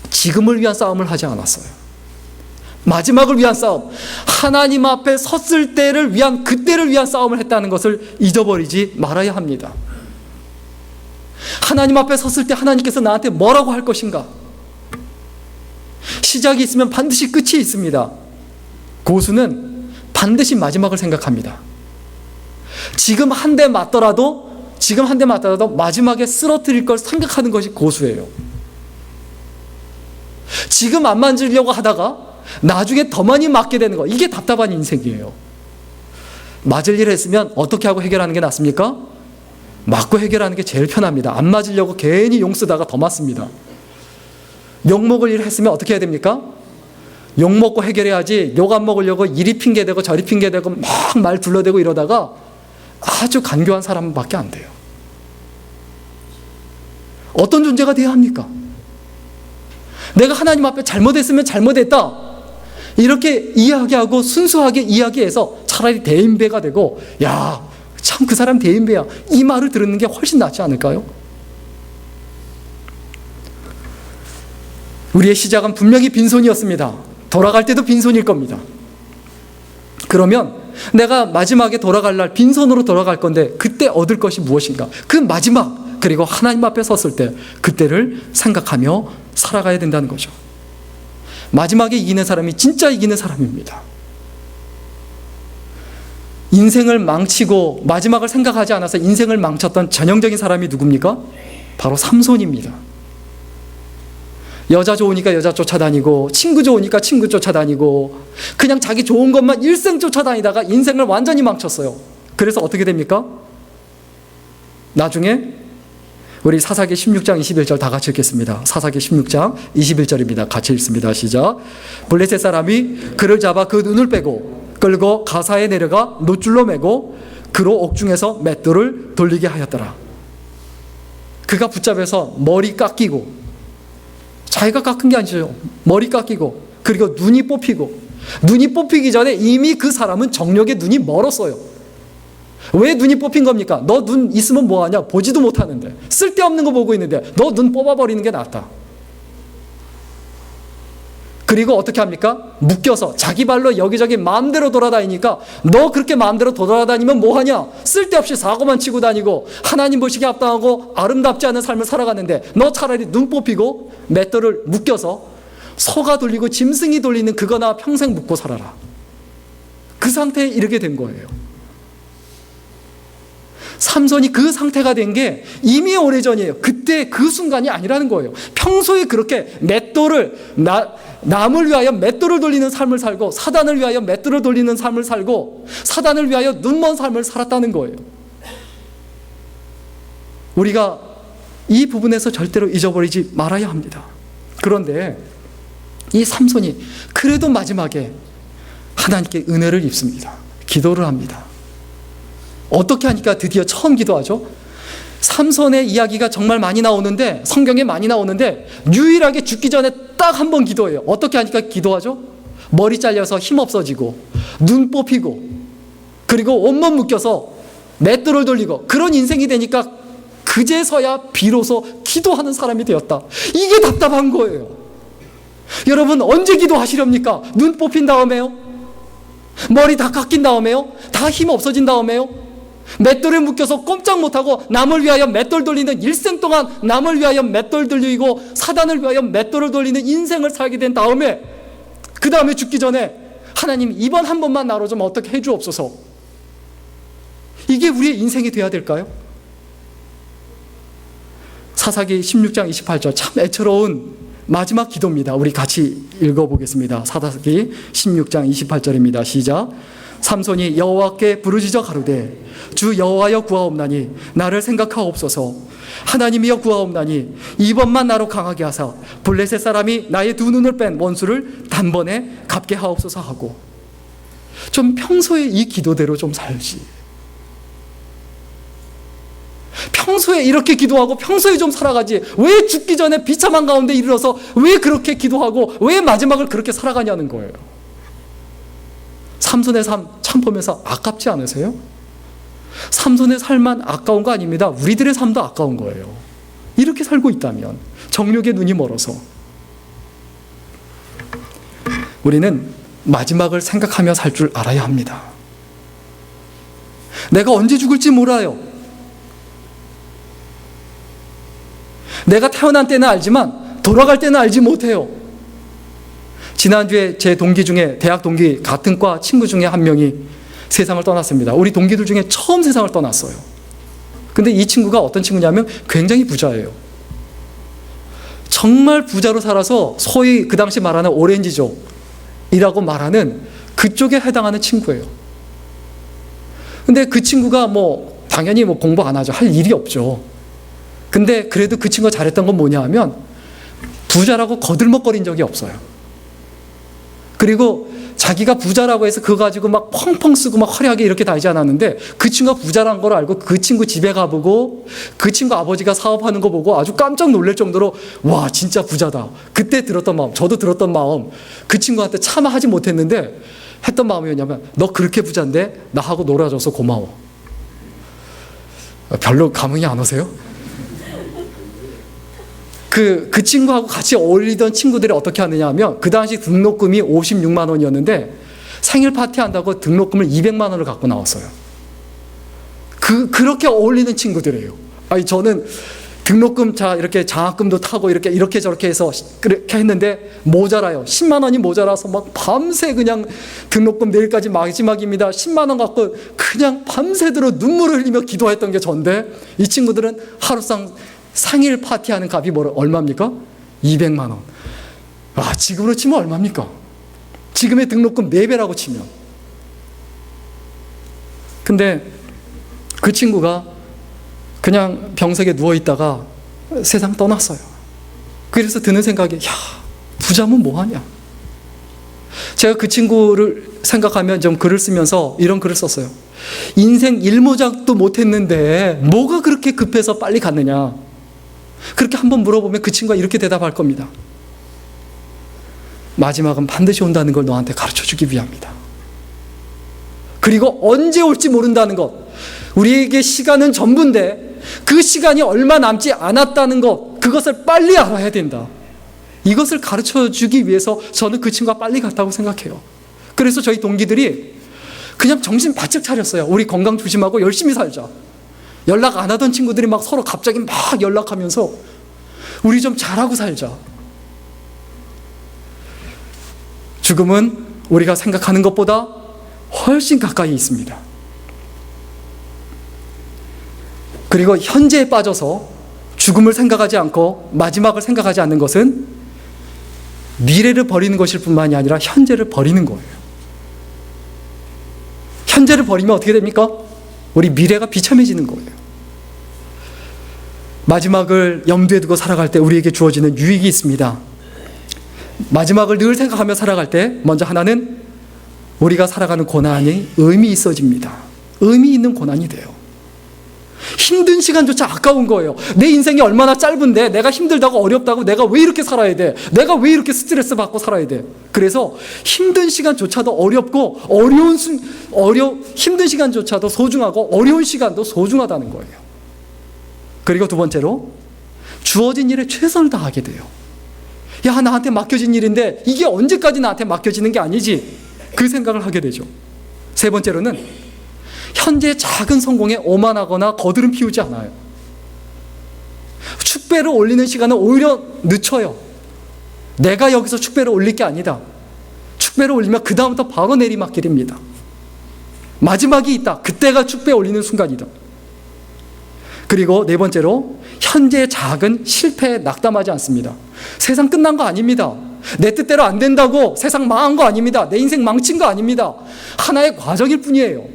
지금을 위한 싸움을 하지 않았어요. 마지막을 위한 싸움, 하나님 앞에 섰을 때를 위한, 그때를 위한 싸움을 했다는 것을 잊어버리지 말아야 합니다. 하나님 앞에 섰을 때 하나님께서 나한테 뭐라고 할 것인가? 시작이 있으면 반드시 끝이 있습니다. 고수는 반드시 마지막을 생각합니다. 지금 한 대 맞더라도 마지막에 쓰러뜨릴 걸 생각하는 것이 고수예요. 지금 안 만지려고 하다가 나중에 더 많이 맞게 되는 거, 이게 답답한 인생이에요. 맞을 일 했으면 어떻게 하고 해결하는 게 낫습니까? 맞고 해결하는 게 제일 편합니다. 안 맞으려고 괜히 용 쓰다가 더 맞습니다. 욕 먹을 일 했으면 어떻게 해야 됩니까? 욕 먹고 해결해야지, 욕 안 먹으려고 이리 핑계대고 저리 핑계대고 막 말 둘러대고 이러다가 아주 간교한 사람밖에 안 돼요. 어떤 존재가 돼야 합니까? 내가 하나님 앞에 잘못했으면 잘못했다, 이렇게 이야기하고 순수하게 이야기해서 차라리 대인배가 되고, 야, 참 그 사람 대인배야, 이 말을 들은 게 훨씬 낫지 않을까요? 우리의 시작은 분명히 빈손이었습니다. 돌아갈 때도 빈손일 겁니다. 그러면 내가 마지막에 돌아갈 날 빈손으로 돌아갈 건데 그때 얻을 것이 무엇인가? 그 마지막, 그리고 하나님 앞에 섰을 때 그때를 생각하며 살아가야 된다는 거죠. 마지막에 이기는 사람이 진짜 이기는 사람입니다. 인생을 망치고 마지막을 생각하지 않아서 인생을 망쳤던 전형적인 사람이 누굽니까? 바로 삼손입니다. 여자 좋으니까 여자 쫓아다니고, 친구 좋으니까 친구 쫓아다니고, 그냥 자기 좋은 것만 일생 쫓아다니다가 인생을 완전히 망쳤어요. 그래서 어떻게 됩니까? 나중에 우리 사사기 16장 21절 다 같이 읽겠습니다. 사사기 16장 21절입니다. 같이 읽습니다. 시작. 블레셋 사람이 그를 잡아 그 눈을 빼고 끌고 가사에 내려가 노줄로 매고 그로 옥중에서 맷돌을 돌리게 하였더라. 그가 붙잡아서 머리 깎이고, 자기가 깎은 게 아니죠. 머리 깎이고, 그리고 눈이 뽑히고, 눈이 뽑히기 전에 이미 그 사람은 정력에 눈이 멀었어요. 왜 눈이 뽑힌 겁니까? 너 눈 있으면 뭐하냐? 보지도 못하는데, 쓸데없는 거 보고 있는데 너 눈 뽑아버리는 게 낫다. 그리고 어떻게 합니까? 묶여서 자기 발로 여기저기 마음대로 돌아다니니까, 너 그렇게 마음대로 돌아다니면 뭐하냐? 쓸데없이 사고만 치고 다니고 하나님 보시기에 합당하고 아름답지 않은 삶을 살아가는데, 너 차라리 눈 뽑히고 맷돌을 묶여서 소가 돌리고 짐승이 돌리는 그거나 평생 묶고 살아라. 그 상태에 이르게 된 거예요. 삼손이 그 상태가 된 게 이미 오래전이에요. 그때 그 순간이 아니라는 거예요. 평소에 그렇게 맷돌을, 남을 위하여 맷돌을 돌리는 삶을 살고, 사단을 위하여 맷돌을 돌리는 삶을 살고, 사단을 위하여 눈먼 삶을 살았다는 거예요. 우리가 이 부분에서 절대로 잊어버리지 말아야 합니다. 그런데 이 삼손이 그래도 마지막에 하나님께 은혜를 입습니다. 기도를 합니다. 어떻게 하니까 드디어 처음 기도하죠? 삼손의 이야기가 정말 많이 나오는데, 성경에 많이 나오는데, 유일하게 죽기 전에 딱 한 번 기도해요. 어떻게 하니까 기도하죠? 머리 잘려서 힘없어지고, 눈 뽑히고, 그리고 온몸 묶여서 맷돌을 돌리고, 그런 인생이 되니까 그제서야 비로소 기도하는 사람이 되었다. 이게 답답한 거예요. 여러분, 언제 기도하시렵니까? 눈 뽑힌 다음에요? 머리 다 깎인 다음에요? 다 힘 없어진 다음에요? 맷돌에 묶여서 꼼짝 못하고 남을 위하여 맷돌 돌리는, 일생 동안 남을 위하여 맷돌 돌리고 사단을 위하여 맷돌을 돌리는 인생을 살게 된 다음에, 그 다음에 죽기 전에 하나님 이번 한 번만 나로 좀 어떻게 해주옵소서. 이게 우리의 인생이 돼야 될까요? 사사기 16장 28절 참 애처로운 마지막 기도입니다. 우리 같이 읽어보겠습니다. 사사기 16장 28절입니다. 시작. 삼손이 여호와께 부르짖어 가로되 주 여호와여 구하옵나니 나를 생각하옵소서. 하나님이여 구하옵나니 이번만 나로 강하게 하사 블레셋 사람이 나의 두 눈을 뺀 원수를 단번에 갚게 하옵소서 하고. 좀 평소에 이 기도대로 좀 살지. 평소에 이렇게 기도하고 평소에 좀 살아가지. 왜 죽기 전에 비참한 가운데 이르러서 왜 그렇게 기도하고 왜 마지막을 그렇게 살아가냐는 거예요. 삼손의 삶 참 보면서 아깝지 않으세요? 삼손의 삶만 아까운 거 아닙니다. 우리들의 삶도 아까운 거예요. 이렇게 살고 있다면, 정욕의 눈이 멀어서. 우리는 마지막을 생각하며 살 줄 알아야 합니다. 내가 언제 죽을지 몰라요. 내가 태어난 때는 알지만 돌아갈 때는 알지 못해요. 지난주에 제 동기 중에, 대학 동기 같은 과 친구 중에 한 명이 세상을 떠났습니다. 우리 동기들 중에 처음 세상을 떠났어요. 근데 이 친구가 어떤 친구냐면 굉장히 부자예요. 정말 부자로 살아서 소위 그 당시 말하는 오렌지족이라고 말하는 그쪽에 해당하는 친구예요. 근데 그 친구가 당연히 공부 안 하죠. 할 일이 없죠. 근데 그래도 그 친구가 잘했던 건 뭐냐 하면 부자라고 거들먹거린 적이 없어요. 그리고 자기가 부자라고 해서 그거 가지고 막 펑펑 쓰고 막 화려하게 이렇게 다니지 않았는데, 그 친구가 부자란 걸 알고 그 친구 집에 가보고 그 친구 아버지가 사업하는 거 보고 아주 깜짝 놀랄 정도로 와 진짜 부자다. 그때 들었던 마음, 저도 들었던 마음, 그 친구한테 차마 하지 못했는데 했던 마음이었냐면, 너 그렇게 부자인데 나하고 놀아줘서 고마워. 별로 감흥이 안 오세요? 그 친구하고 같이 어울리던 친구들이 어떻게 하느냐 하면, 그 당시 등록금이 56만 원이었는데 생일 파티 한다고 등록금을 200만 원을 갖고 나왔어요. 그렇게 어울리는 친구들이에요. 아니, 저는 등록금 이렇게 장학금도 타고 이렇게 저렇게 해서 그렇게 했는데 모자라요. 10만 원이 모자라서 막 밤새 그냥 등록금 내일까지 마지막입니다. 10만 원 갖고 그냥 밤새도록 눈물을 흘리며 기도했던 게 전데, 이 친구들은 하루상 생일 파티하는 값이 얼마입니까? 200만 원. 아, 지금으로 치면 얼마입니까? 지금의 등록금 4배라고 치면. 근데 그 친구가 그냥 병석에 누워있다가 세상 떠났어요. 그래서 드는 생각이, 부자면 뭐하냐. 제가 그 친구를 생각하면 좀 글을 쓰면서 이런 글을 썼어요. 인생 일모작도 못했는데 뭐가 그렇게 급해서 빨리 갔느냐. 그렇게 한번 물어보면 그 친구가 이렇게 대답할 겁니다. 마지막은 반드시 온다는 걸 너한테 가르쳐주기 위함이다. 그리고 언제 올지 모른다는 것. 우리에게 시간은 전부인데 그 시간이 얼마 남지 않았다는 것, 그것을 빨리 알아야 된다. 이것을 가르쳐주기 위해서 저는 그 친구가 빨리 갔다고 생각해요. 그래서 저희 동기들이 그냥 정신 바짝 차렸어요. 우리 건강 조심하고 열심히 살자. 연락 안 하던 친구들이 막 서로 갑자기 막 연락하면서 우리 좀 잘하고 살자. 죽음은 우리가 생각하는 것보다 훨씬 가까이 있습니다. 그리고 현재에 빠져서 죽음을 생각하지 않고 마지막을 생각하지 않는 것은 미래를 버리는 것일 뿐만이 아니라 현재를 버리는 거예요. 현재를 버리면 어떻게 됩니까? 우리 미래가 비참해지는 거예요. 마지막을 염두에 두고 살아갈 때 우리에게 주어지는 유익이 있습니다. 마지막을 늘 생각하며 살아갈 때 먼저 하나는 우리가 살아가는 고난이 의미 있어집니다. 의미 있는 고난이 돼요. 힘든 시간조차 아까운 거예요. 내 인생이 얼마나 짧은데 내가 힘들다고 어렵다고 내가 왜 이렇게 살아야 돼? 내가 왜 이렇게 스트레스 받고 살아야 돼? 그래서 힘든 시간조차도 어렵고 힘든 시간조차도 소중하고 어려운 시간도 소중하다는 거예요. 그리고 두 번째로 주어진 일에 최선을 다하게 돼요. 야, 나한테 맡겨진 일인데 이게 언제까지 나한테 맡겨지는 게 아니지. 그 생각을 하게 되죠. 세 번째로는 현재의 작은 성공에 오만하거나 거드름 피우지 않아요. 축배를 올리는 시간은 오히려 늦춰요. 내가 여기서 축배를 올릴 게 아니다. 축배를 올리면 그 다음부터 바로 내리막길입니다. 마지막이 있다. 그때가 축배 올리는 순간이다. 그리고 네 번째로 현재의 작은 실패에 낙담하지 않습니다. 세상 끝난 거 아닙니다. 내 뜻대로 안 된다고 세상 망한 거 아닙니다. 내 인생 망친 거 아닙니다. 하나의 과정일 뿐이에요.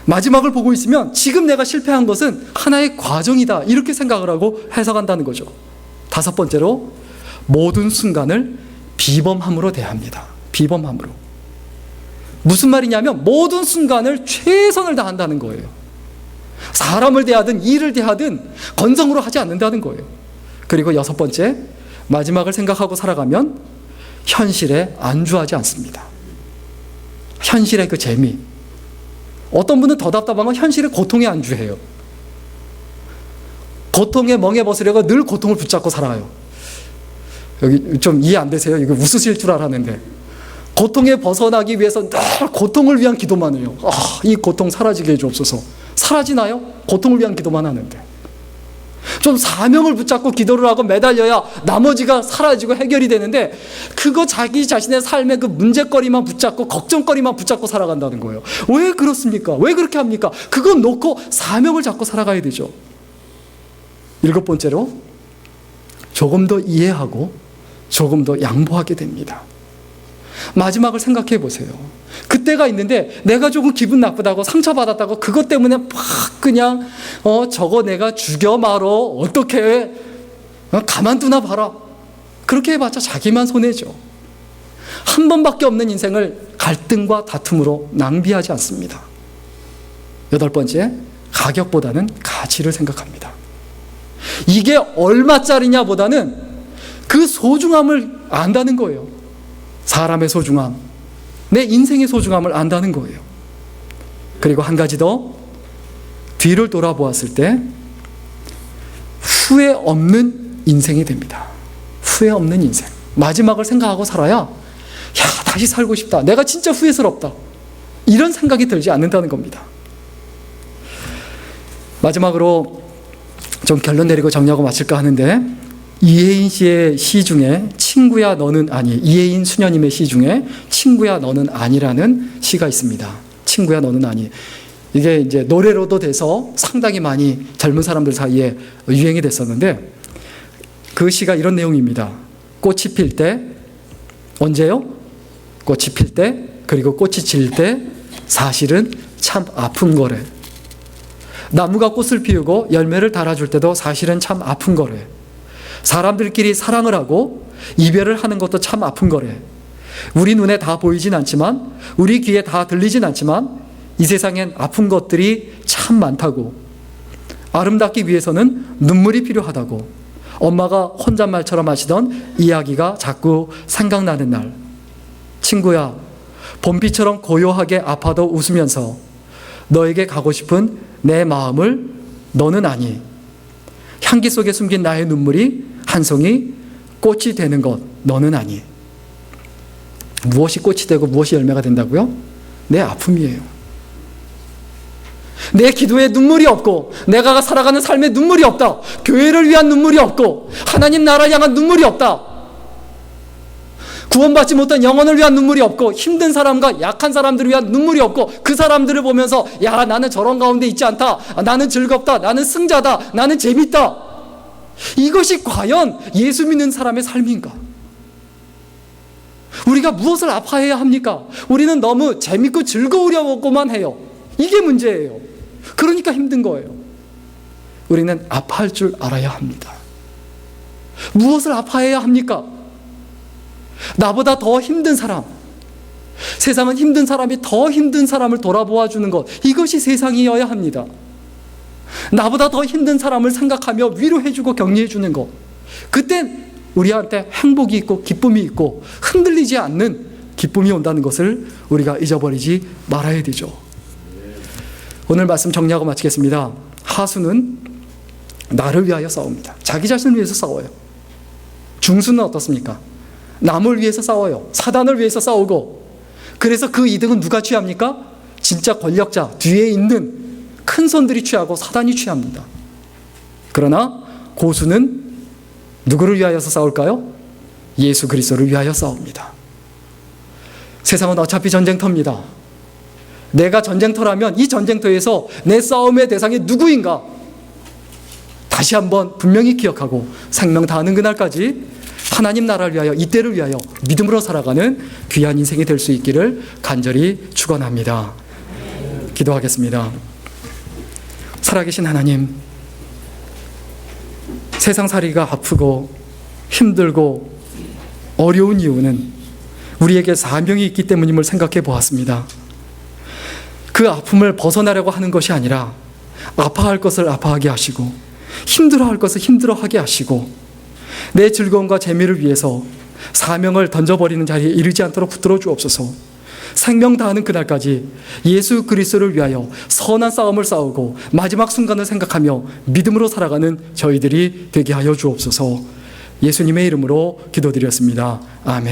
마지막을 보고 있으면 지금 내가 실패한 것은 하나의 과정이다. 이렇게 생각을 하고 해석한다는 거죠. 다섯 번째로 모든 순간을 비범함으로 대합니다. 비범함으로. 무슨 말이냐면 모든 순간을 최선을 다한다는 거예요. 사람을 대하든 일을 대하든 건성으로 하지 않는다는 거예요. 그리고 여섯 번째, 마지막을 생각하고 살아가면 현실에 안주하지 않습니다. 현실의 그 재미. 어떤 분은 더 답답한 건 현실의 고통에 안주해요. 고통에 멍해 벗으려고 늘 고통을 붙잡고 살아요. 여기 좀 이해 안 되세요? 이거 웃으실 줄 알았는데. 고통에 벗어나기 위해서 늘 고통을 위한 기도만 해요. 이 고통 사라지게 해주옵소서. 사라지나요? 고통을 위한 기도만 하는데. 좀 사명을 붙잡고 기도를 하고 매달려야 나머지가 사라지고 해결이 되는데, 그거 자기 자신의 삶의 그 문제거리만 붙잡고 걱정거리만 붙잡고 살아간다는 거예요. 왜 그렇습니까? 왜 그렇게 합니까? 그건 놓고 사명을 잡고 살아가야 되죠. 일곱 번째로, 조금 더 이해하고 조금 더 양보하게 됩니다. 마지막을 생각해 보세요. 그때가 있는데 내가 조금 기분 나쁘다고 상처받았다고 그것 때문에 막 그냥 저거 내가 죽여 말어 어떻게 해? 가만두나 봐라. 그렇게 해봤자 자기만 손해죠. 한 번밖에 없는 인생을 갈등과 다툼으로 낭비하지 않습니다. 여덟 번째, 가격보다는 가치를 생각합니다. 이게 얼마짜리냐 보다는 그 소중함을 안다는 거예요. 사람의 소중함, 내 인생의 소중함을 안다는 거예요. 그리고 한 가지 더, 뒤를 돌아보았을 때 후회 없는 인생이 됩니다. 후회 없는 인생. 마지막을 생각하고 살아야 다시 살고 싶다. 내가 진짜 후회스럽다. 이런 생각이 들지 않는다는 겁니다. 마지막으로 좀 결론 내리고 정리하고 마칠까 하는데, 이혜인 씨의 시 중에 친구야 너는 아니, 이혜인 수녀님의 시 중에 친구야 너는 아니라는 시가 있습니다. 친구야 너는 아니. 이게 이제 노래로도 돼서 상당히 많이 젊은 사람들 사이에 유행이 됐었는데, 그 시가 이런 내용입니다. 꽃이 필 때, 언제요? 꽃이 필 때, 그리고 꽃이 질 때 사실은 참 아픈 거래. 나무가 꽃을 피우고 열매를 달아줄 때도 사실은 참 아픈 거래. 사람들끼리 사랑을 하고 이별을 하는 것도 참 아픈 거래. 우리 눈에 다 보이진 않지만, 우리 귀에 다 들리진 않지만 이 세상엔 아픈 것들이 참 많다고. 아름답기 위해서는 눈물이 필요하다고. 엄마가 혼잣말처럼 하시던 이야기가 자꾸 생각나는 날. 친구야, 봄비처럼 고요하게 아파도 웃으면서 너에게 가고 싶은 내 마음을 너는 아니. 향기 속에 숨긴 나의 눈물이 한 송이 꽃이 되는 것 너는 아니. 무엇이 꽃이 되고 무엇이 열매가 된다고요? 내 아픔이에요. 내 기도에 눈물이 없고, 내가 살아가는 삶에 눈물이 없다. 교회를 위한 눈물이 없고, 하나님 나라 향한 눈물이 없다. 구원받지 못한 영혼을 위한 눈물이 없고, 힘든 사람과 약한 사람들을 위한 눈물이 없고, 그 사람들을 보면서 야, 나는 저런 가운데 있지 않다. 나는 즐겁다. 나는 승자다. 나는 재밌다. 이것이 과연 예수 믿는 사람의 삶인가? 우리가 무엇을 아파해야 합니까? 우리는 너무 재밌고 즐거우려고만 해요. 이게 문제예요. 그러니까 힘든 거예요. 우리는 아파할 줄 알아야 합니다. 무엇을 아파해야 합니까? 나보다 더 힘든 사람, 세상은 힘든 사람이 더 힘든 사람을 돌아보아 주는 것, 이것이 세상이어야 합니다. 나보다 더 힘든 사람을 생각하며 위로해주고 격려해주는 것, 그때 우리한테 행복이 있고 기쁨이 있고 흔들리지 않는 기쁨이 온다는 것을 우리가 잊어버리지 말아야 되죠. 오늘 말씀 정리하고 마치겠습니다. 하수는 나를 위하여 싸웁니다. 자기 자신을 위해서 싸워요. 중수는 어떻습니까? 남을 위해서 싸워요. 사단을 위해서 싸우고, 그래서 그 이득은 누가 취합니까? 진짜 권력자, 뒤에 있는 큰 손들이 취하고 사단이 취합니다. 그러나 고수는 누구를 위하여서 싸울까요? 예수 그리스도를 위하여 싸웁니다. 세상은 어차피 전쟁터입니다. 내가 전쟁터라면 이 전쟁터에서 내 싸움의 대상이 누구인가? 다시 한번 분명히 기억하고 생명 다하는 그날까지 하나님 나라를 위하여, 이때를 위하여 믿음으로 살아가는 귀한 인생이 될 수 있기를 간절히 축원합니다. 기도하겠습니다. 살아계신 하나님, 세상살이가 아프고 힘들고 어려운 이유는 우리에게 사명이 있기 때문임을 생각해 보았습니다. 그 아픔을 벗어나려고 하는 것이 아니라 아파할 것을 아파하게 하시고 힘들어할 것을 힘들어하게 하시고 내 즐거움과 재미를 위해서 사명을 던져버리는 자리에 이르지 않도록 붙들어 주옵소서. 생명 다하는 그날까지 예수 그리스도를 위하여 선한 싸움을 싸우고 마지막 순간을 생각하며 믿음으로 살아가는 저희들이 되게 하여 주옵소서. 예수님의 이름으로 기도드렸습니다. 아멘.